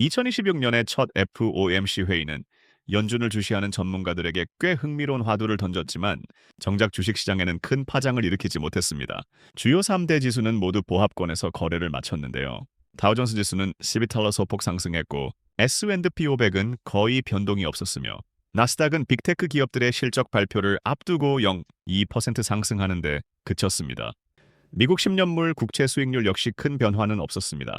2026년의 첫 FOMC 회의는 연준을 주시하는 전문가들에게 꽤 흥미로운 화두를 던졌지만 정작 주식시장에는 큰 파장을 일으키지 못했습니다. 주요 3대 지수는 모두 보합권에서 거래를 마쳤는데요. 다우존스 지수는 12달러 소폭 상승했고 S&P 500은 거의 변동이 없었으며 나스닥은 빅테크 기업들의 실적 발표를 앞두고 0.2% 상승하는데 그쳤습니다. 미국 10년물 국채 수익률 역시 큰 변화는 없었습니다.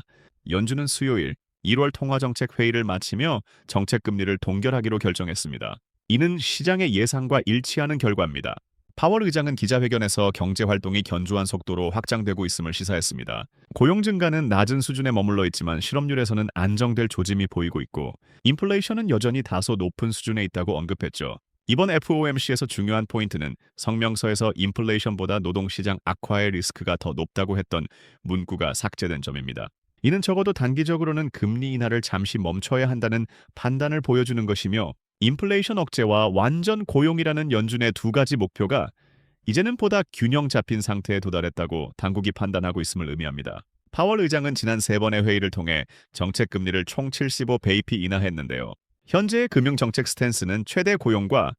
연준은 수요일 1월 통화정책 회의를 마치며 정책 금리를 동결하기로 결정했습니다. 이는 시장의 예상과 일치하는 결과입니다. 파월 의장은 기자회견에서 경제 활동이 견조한 속도로 확장되고 있음을 시사했습니다. 고용 증가는 낮은 수준에 머물러 있지만 실업률에서는 안정될 조짐이 보이고 있고 인플레이션은 여전히 다소 높은 수준에 있다고 언급했죠. 이번 FOMC에서 중요한 포인트는 성명서에서 인플레이션보다 노동시장 악화의 리스크가 더 높다고 했던 문구가 삭제된 점입니다. 이는 적어도 단기적으로는 금리 인하를 잠시 멈춰야 한다는 판단을 보여주는 것이며 인플레이션 억제와 완전 고용이라는 연준의 두 가지 목표가 이제는 보다 균형 잡힌 상태에 도달했다고 당국이 판단하고 있음을 의미합니다. 파월 의장은 지난 세 번의 회의를 통해 정책 금리를 총 75bp 인하했는데요. 현재의 금융정책 스탠스는 최대 고용과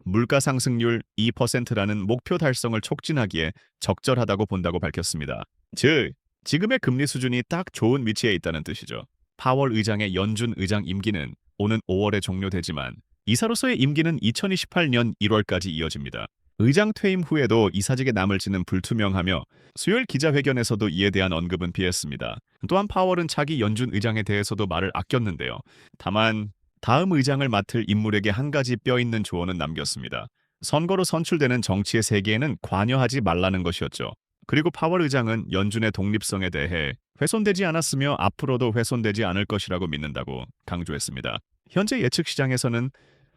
물가 상승률 2%라는 목표 달성을 촉진하기에 적절하다고 본다고 밝혔습니다. 즉, 지금의 금리 수준이 딱 좋은 위치에 있다는 뜻이죠. 파월 의장의 연준 의장 임기는 오는 5월에 종료되지만 이사로서의 임기는 2028년 1월까지 이어집니다. 의장 퇴임 후에도 이사직에 남을지는 불투명하며 수요일 기자회견에서도 이에 대한 언급은 피했습니다. 또한 파월은 차기 연준 의장에 대해서도 말을 아꼈는데요. 다만 다음 의장을 맡을 인물에게 한 가지 뼈있는 조언은 남겼습니다. 선거로 선출되는 정치의 세계에는 관여하지 말라는 것이었죠. 그리고 파월 의장은 연준의 독립성에 대해 훼손되지 않았으며 앞으로도 훼손되지 않을 것이라고 믿는다고 강조했습니다. 현재 예측 시장에서는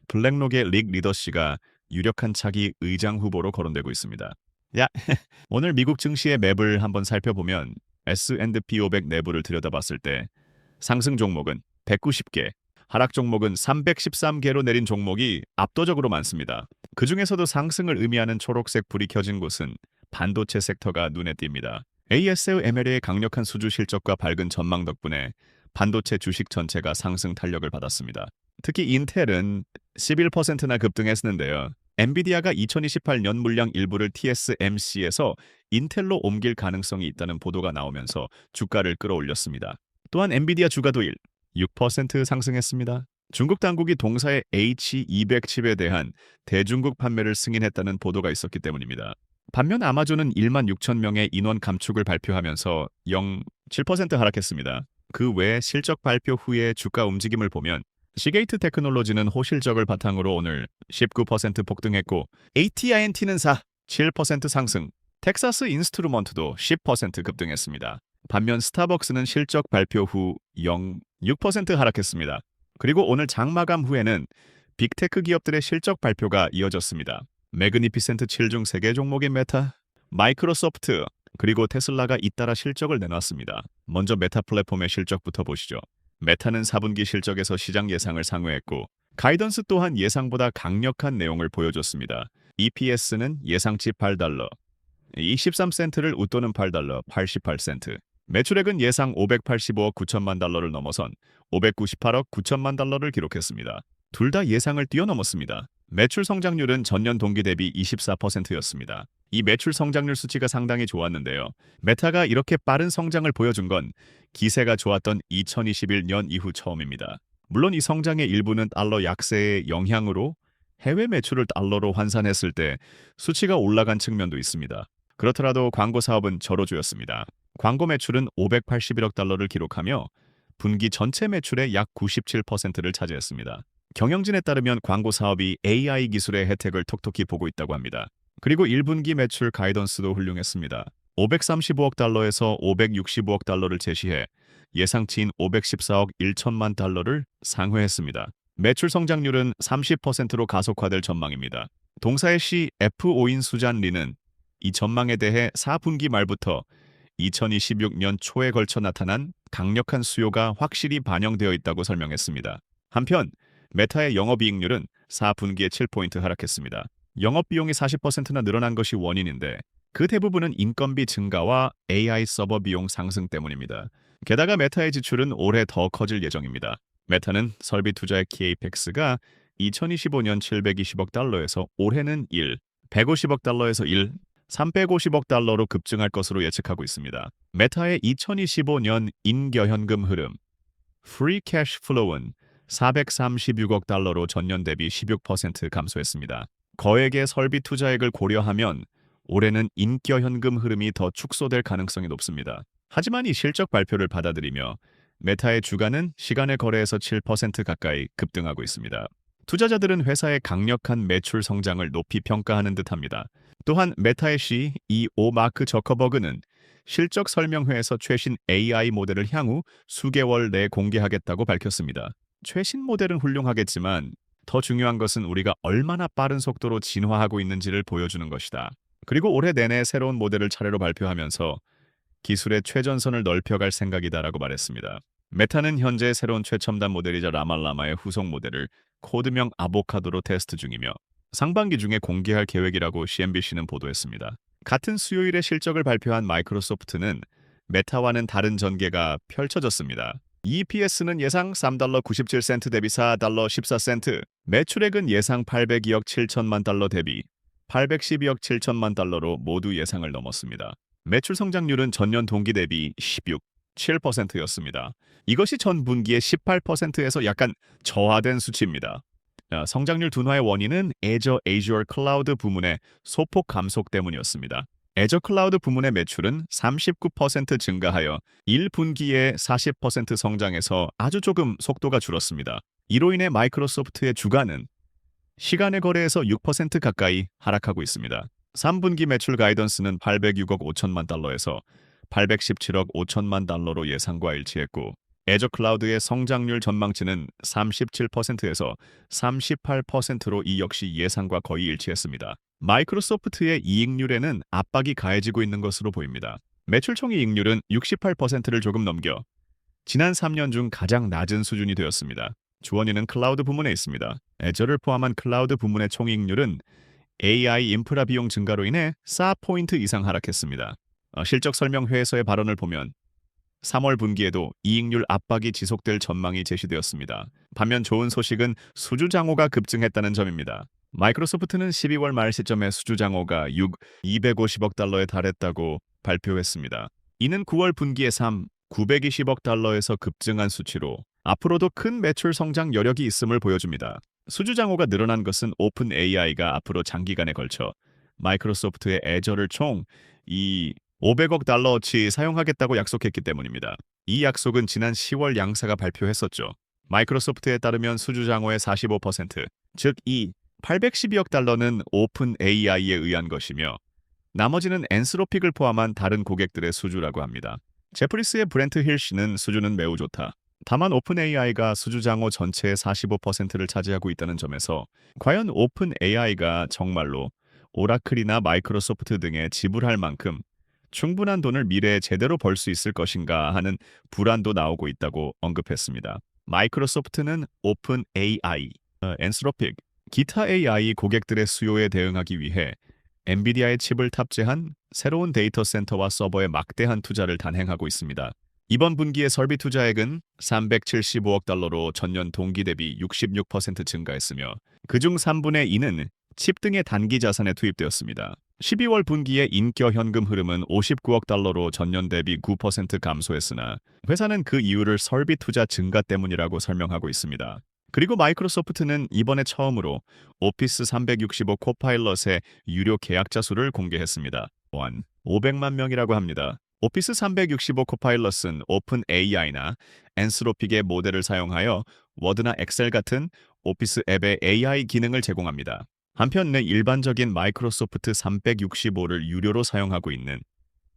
블랙록의 릭 리더시가 유력한 차기 의장 후보로 거론되고 있습니다. 야, 오늘 미국 증시의 맵을 한번 살펴보면 S&P 500 내부를 들여다봤을 때 상승 종목은 190개, 하락 종목은 313개로 내린 종목이 압도적으로 많습니다. 그 중에서도 상승을 의미하는 초록색 불이 켜진 곳은 반도체 섹터가 눈에 띕니다. ASML의 강력한 수주 실적과 밝은 전망 덕분에 반도체 주식 전체가 상승 탄력을 받았습니다. 특히 인텔은 11%나 급등했는데요. 엔비디아가 2028년 물량 일부를 TSMC에서 인텔로 옮길 가능성이 있다는 보도가 나오면서 주가를 끌어올렸습니다. 또한 엔비디아 주가도 6% 상승했습니다. 중국 당국이 동사의 H200 칩에 대한 대중국 판매를 승인했다는 보도가 있었기 때문입니다. 반면 아마존은 1만 6천 명의 인원 감축을 발표하면서 0.7% 하락했습니다. 그 외 실적 발표 후의 주가 움직임을 보면 시게이트 테크놀로지는 호실적을 바탕으로 오늘 19% 폭등했고 AT&T는 7% 상승, 텍사스 인스트루먼트도 10% 급등했습니다. 반면 스타벅스는 실적 발표 후 0.6% 하락했습니다. 그리고 오늘 장마감 후에는 빅테크 기업들의 실적 발표가 이어졌습니다. 매그니피센트 7중 3개 종목인 메타, 마이크로소프트, 그리고 테슬라가 잇따라 실적을 내놨습니다. 먼저 메타 플랫폼의 실적부터 보시죠. 메타는 4분기 실적에서 시장 예상을 상회했고 가이던스 또한 예상보다 강력한 내용을 보여줬습니다. EPS는 예상치 8달러, 23센트를 웃도는 8달러 88센트. 매출액은 예상 585억 9천만 달러를 넘어선 598억 9천만 달러를 기록했습니다. 둘 다 예상을 뛰어넘었습니다. 매출 성장률은 전년 동기 대비 24%였습니다. 이 매출 성장률 수치가 상당히 좋았는데요. 메타가 이렇게 빠른 성장을 보여준 건 기세가 좋았던 2021년 이후 처음입니다. 물론 이 성장의 일부는 달러 약세의 영향으로 해외 매출을 달러로 환산했을 때 수치가 올라간 측면도 있습니다. 그렇더라도 광고 사업은 저로주였습니다. 광고 매출은 581억 달러를 기록하며 분기 전체 매출의 약 97%를 차지했습니다. 경영진에 따르면 광고 사업이 AI 기술의 혜택을 톡톡히 보고 있다고 합니다. 그리고 1분기 매출 가이던스도 훌륭했습니다. 535억 달러에서 565억 달러를 제시해 예상치인 514억 1천만 달러를 상회했습니다. 매출 성장률은 30%로 가속화될 전망입니다. 동사의 CFO인 수잔 리는 이 전망에 대해 4분기 말부터 2026년 초에 걸쳐 나타난 강력한 수요가 확실히 반영되어 있다고 설명했습니다. 한편 메타의 영업이익률은 4분기에 7포인트 하락했습니다. 영업비용이 40%나 늘어난 것이 원인인데 그 대부분은 인건비 증가와 AI 서버 비용 상승 때문입니다. 게다가 메타의 지출은 올해 더 커질 예정입니다. 메타는 설비 투자의 KPX가 2025년 720억 달러에서 올해는 150억 달러에서 350억 달러로 급증할 것으로 예측하고 있습니다. 메타의 2025년 인겨현금 흐름 Free Cash Flow은 436억 달러로 전년 대비 16% 감소했습니다. 거액의 설비 투자액을 고려하면 올해는 인겨현금 흐름이 더 축소될 가능성이 높습니다. 하지만 이 실적 발표를 받아들이며 메타의 주가는 시간의 거래에서 7% 가까이 급등하고 있습니다. 투자자들은 회사의 강력한 매출 성장을 높이 평가하는 듯합니다. 또한 메타의 CEO 마크 저커버그는 실적 설명회에서 최신 AI 모델을 향후 수개월 내에 공개하겠다고 밝혔습니다. 최신 모델은 훌륭하겠지만 더 중요한 것은 우리가 얼마나 빠른 속도로 진화하고 있는지를 보여주는 것이다. 그리고 올해 내내 새로운 모델을 차례로 발표하면서 기술의 최전선을 넓혀갈 생각이다라고 말했습니다. 메타는 현재 새로운 최첨단 모델이자 라말라마의 후속 모델을 코드명 아보카도로 테스트 중이며 상반기 중에 공개할 계획이라고 CNBC는 보도했습니다. 같은 수요일에 실적을 발표한 마이크로소프트는 메타와는 다른 전개가 펼쳐졌습니다. EPS는 예상 3달러 97센트 대비 4달러 14센트, 매출액은 예상 802억 7천만 달러 대비 812억 7천만 달러로 모두 예상을 넘었습니다. 매출 성장률은 전년 동기 대비 16.7%였습니다. 이것이 전 분기의 18%에서 약간 저하된 수치입니다. 성장률 둔화의 원인은 Azure 클라우드 부문의 소폭 감소 때문이었습니다. Azure 클라우드 부문의 매출은 39% 증가하여 1분기에 40% 성장해서 아주 조금 속도가 줄었습니다. 이로 인해 마이크로소프트의 주가는 시간의 거래에서 6% 가까이 하락하고 있습니다. 3분기 매출 가이던스는 806억 5천만 달러에서 817억 5천만 달러로 예상과 일치했고 애저 클라우드의 성장률 전망치는 37%에서 38%로 이 역시 예상과 거의 일치했습니다. 마이크로소프트의 이익률에는 압박이 가해지고 있는 것으로 보입니다. 매출 총이익률은 68%를 조금 넘겨 지난 3년 중 가장 낮은 수준이 되었습니다. 주원인은 클라우드 부문에 있습니다. 애저를 포함한 클라우드 부문의 총이익률은 AI 인프라 비용 증가로 인해 4포인트 이상 하락했습니다. 실적 설명회에서의 발언을 보면 3월 분기에도 이익률 압박이 지속될 전망이 제시되었습니다. 반면 좋은 소식은 수주장호가 급증했다는 점입니다. 마이크로소프트는 12월 말 시점에 수주장호가 250억 달러에 달했다고 발표했습니다. 이는 9월 분기에 920억 달러에서 급증한 수치로 앞으로도 큰 매출 성장 여력이 있음을 보여줍니다. 수주장호가 늘어난 것은 오픈 AI가 앞으로 장기간에 걸쳐 마이크로소프트의 애저를 총 500억 달러어치 사용하겠다고 약속했기 때문입니다. 이 약속은 지난 10월 양사가 발표했었죠. 마이크로소프트에 따르면 수주장호의 45%, 즉 812억 달러는 오픈 AI에 의한 것이며 나머지는 엔스로픽을 포함한 다른 고객들의 수주라고 합니다. 제프리스의 브렌트 힐 씨는 수주는 매우 좋다. 다만 오픈 AI가 수주장호 전체의 45%를 차지하고 있다는 점에서 과연 오픈 AI가 정말로 오라클이나 마이크로소프트 등에 지불할 만큼 충분한 돈을 미래에 제대로 벌 수 있을 것인가 하는 불안도 나오고 있다고 언급했습니다. 마이크로소프트는 오픈 AI, 엔스로픽, 기타 AI 고객들의 수요에 대응하기 위해 엔비디아의 칩을 탑재한 새로운 데이터 센터와 서버에 막대한 투자를 단행하고 있습니다. 이번 분기의 설비 투자액은 375억 달러로 전년 동기 대비 66% 증가했으며 그중 3분의 2는 칩 등의 단기 자산에 투입되었습니다. 12월 분기의 인겨 현금 흐름은 59억 달러로 전년 대비 9% 감소했으나 회사는 그 이유를 설비 투자 증가 때문이라고 설명하고 있습니다. 그리고 마이크로소프트는 이번에 처음으로 오피스 365 코파일럿의 유료 계약자 수를 공개했습니다. 또한 500만 명이라고 합니다. 오피스 365 코파일럿은 오픈 AI나 엔스로픽의 모델을 사용하여 워드나 엑셀 같은 오피스 앱의 AI 기능을 제공합니다. 한편 내 일반적인 마이크로소프트 365를 유료로 사용하고 있는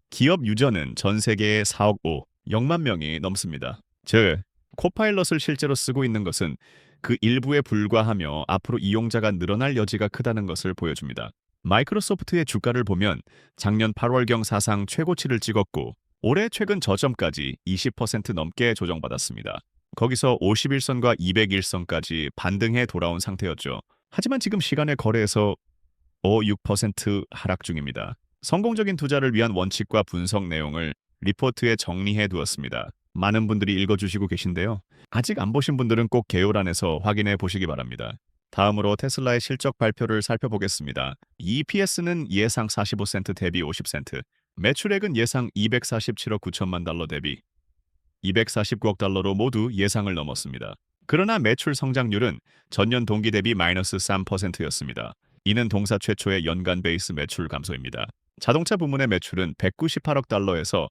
기업 유저는 전 세계에 4억 5,000만 명이 넘습니다. 즉, 코파일럿을 실제로 쓰고 있는 것은 그 일부에 불과하며 앞으로 이용자가 늘어날 여지가 크다는 것을 보여줍니다. 마이크로소프트의 주가를 보면 작년 8월경 사상 최고치를 찍었고 올해 최근 저점까지 20% 넘게 조정받았습니다. 거기서 51선과 201선까지 반등해 돌아온 상태였죠. 하지만 지금 시간의 거래에서 6% 하락 중입니다. 성공적인 투자를 위한 원칙과 분석 내용을 리포트에 정리해 두었습니다. 많은 분들이 읽어주시고 계신데요. 아직 안 보신 분들은 꼭 개요란에서 확인해 보시기 바랍니다. 다음으로 테슬라의 실적 발표를 살펴보겠습니다. EPS는 예상 45센트 대비 50센트, 매출액은 예상 247억 9천만 달러 대비 249억 달러로 모두 예상을 넘었습니다. 그러나 매출 성장률은 전년 동기 대비 마이너스 3%였습니다. 이는 동사 최초의 연간 베이스 매출 감소입니다. 자동차 부문의 매출은 198억 달러에서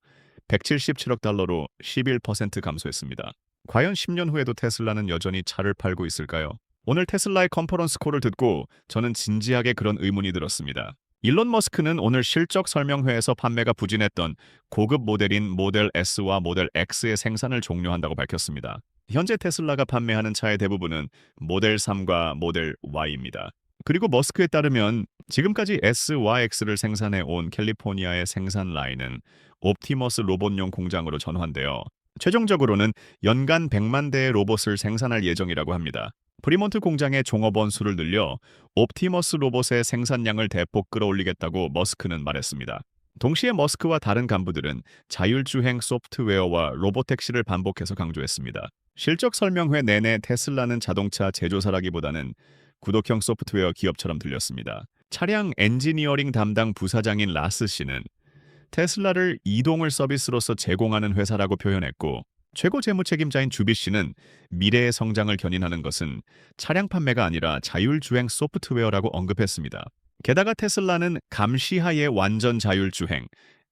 177억 달러로 11% 감소했습니다. 과연 10년 후에도 테슬라는 여전히 차를 팔고 있을까요? 오늘 테슬라의 컨퍼런스 콜을 듣고 저는 진지하게 그런 의문이 들었습니다. 일론 머스크는 오늘 실적 설명회에서 판매가 부진했던 고급 모델인 모델 S와 모델 X의 생산을 종료한다고 밝혔습니다. 현재 테슬라가 판매하는 차의 대부분은 모델 3과 모델 Y입니다. 그리고 머스크에 따르면 지금까지 S와 X를 생산해 온 캘리포니아의 생산 라인은 옵티머스 로봇용 공장으로 전환되어 최종적으로는 연간 100만 대의 로봇을 생산할 예정이라고 합니다. 프리몬트 공장의 종업원 수를 늘려 옵티머스 로봇의 생산량을 대폭 끌어올리겠다고 머스크는 말했습니다. 동시에 머스크와 다른 간부들은 자율주행 소프트웨어와 로보택시를 반복해서 강조했습니다. 실적 설명회 내내 테슬라는 자동차 제조사라기보다는 구독형 소프트웨어 기업처럼 들렸습니다. 차량 엔지니어링 담당 부사장인 라스 씨는 테슬라를 이동을 서비스로서 제공하는 회사라고 표현했고, 최고 재무 책임자인 주비 씨는 미래의 성장을 견인하는 것은 차량 판매가 아니라 자율주행 소프트웨어라고 언급했습니다. 게다가 테슬라는 감시하에 완전 자율주행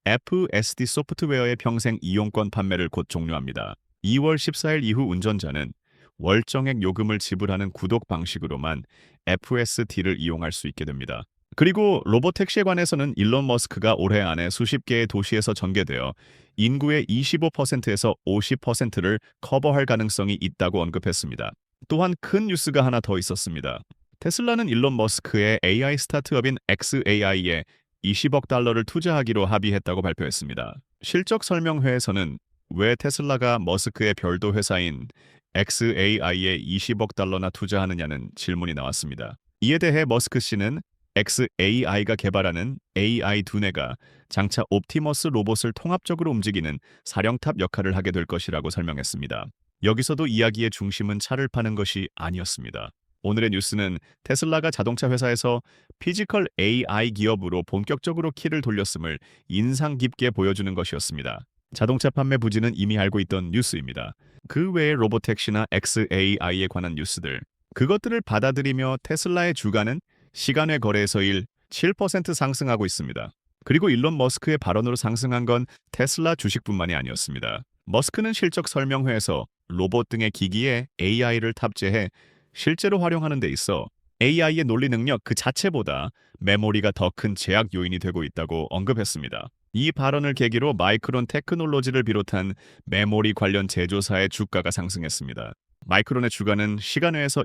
FSD 소프트웨어의 평생 이용권 판매를 곧 종료합니다. 2월 14일 이후 운전자는 월정액 요금을 지불하는 구독 방식으로만 FSD를 이용할 수 있게 됩니다. 그리고 로보택시에 관해서는 일론 머스크가 올해 안에 수십 개의 도시에서 전개되어 인구의 25%에서 50%를 커버할 가능성이 있다고 언급했습니다. 또한 큰 뉴스가 하나 더 있었습니다. 테슬라는 일론 머스크의 AI 스타트업인 xAI에 20억 달러를 투자하기로 합의했다고 발표했습니다. 실적 설명회에서는 왜 테슬라가 머스크의 별도 회사인 xAI에 20억 달러나 투자하느냐는 질문이 나왔습니다. 이에 대해 머스크 씨는 xAI가 개발하는 AI 두뇌가 장차 옵티머스 로봇을 통합적으로 움직이는 사령탑 역할을 하게 될 것이라고 설명했습니다. 여기서도 이야기의 중심은 차를 파는 것이 아니었습니다. 오늘의 뉴스는 테슬라가 자동차 회사에서 피지컬 AI 기업으로 본격적으로 키를 돌렸음을 인상 깊게 보여주는 것이었습니다. 자동차 판매 부진은 이미 알고 있던 뉴스입니다. 그 외에 로보택시나 xAI에 관한 뉴스들, 그것들을 받아들이며 테슬라의 주가는 시간외 거래에서 7% 상승하고 있습니다. 그리고 일론 머스크의 발언으로 상승한 건 테슬라 주식뿐만이 아니었습니다. 머스크는 실적 설명회에서 로봇 등의 기기에 AI를 탑재해 실제로 활용하는 데 있어 AI의 논리 능력 그 자체보다 메모리가 더 큰 제약 요인이 되고 있다고 언급했습니다. 이 발언을 계기로 마이크론 테크놀로지를 비롯한 메모리 관련 제조사의 주가가 상승했습니다. 마이크론의 주가는 시간외에서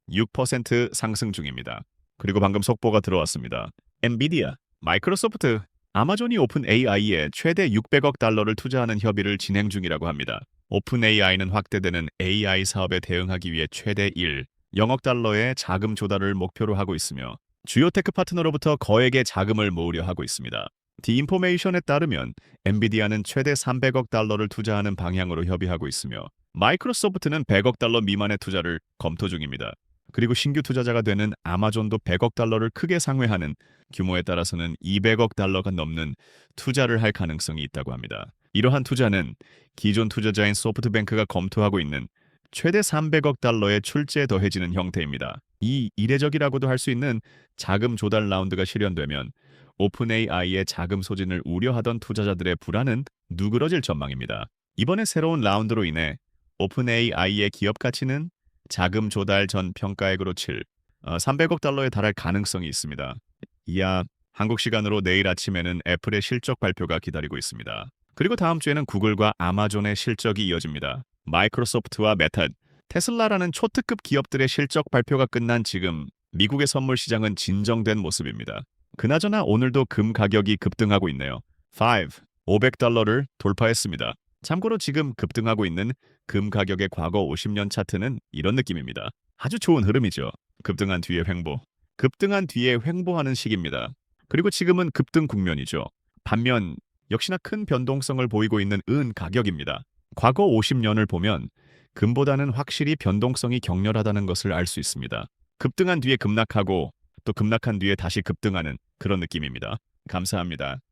6% 상승 중입니다. 그리고 방금 속보가 들어왔습니다. 엔비디아, 마이크로소프트, 아마존이 오픈 AI에 최대 600억 달러를 투자하는 협의를 진행 중이라고 합니다. 오픈 AI는 확대되는 AI 사업에 대응하기 위해 최대 0억 달러의 자금 조달을 목표로 하고 있으며 주요 테크 파트너로부터 거액의 자금을 모으려 하고 있습니다. 디인포메이션에 따르면 엔비디아는 최대 300억 달러를 투자하는 방향으로 협의하고 있으며 마이크로소프트는 100억 달러 미만의 투자를 검토 중입니다. 그리고 신규 투자자가 되는 아마존도 100억 달러를 크게 상회하는, 규모에 따라서는 200억 달러가 넘는 투자를 할 가능성이 있다고 합니다. 이러한 투자는 기존 투자자인 소프트뱅크가 검토하고 있는 최대 300억 달러의 출재에 더해지는 형태입니다. 이 이례적이라고도 할 수 있는 자금 조달 라운드가 실현되면 오픈 AI의 자금 소진을 우려하던 투자자들의 불안은 누그러질 전망입니다. 이번에 새로운 라운드로 인해 오픈 AI의 기업 가치는 자금 조달 전 평가액으로 300억 달러에 달할 가능성이 있습니다. 이하 한국 시간으로 내일 아침에는 애플의 실적 발표가 기다리고 있습니다. 그리고 다음 주에는 구글과 아마존의 실적이 이어집니다. 마이크로소프트와 메타, 테슬라라는 초특급 기업들의 실적 발표가 끝난 지금 미국의 선물 시장은 진정된 모습입니다. 그나저나 오늘도 금 가격이 급등하고 있네요. 500달러를 돌파했습니다. 참고로 지금 급등하고 있는 금 가격의 과거 50년 차트는 이런 느낌입니다. 아주 좋은 흐름이죠. 급등한 뒤에 횡보. 급등한 뒤에 횡보하는 시기입니다. 그리고 지금은 급등 국면이죠. 반면 역시나 큰 변동성을 보이고 있는 은 가격입니다. 과거 50년을 보면 금보다는 확실히 변동성이 격렬하다는 것을 알 수 있습니다. 급등한 뒤에 급락하고 또 급락한 뒤에 다시 급등하는 그런 느낌입니다. 감사합니다.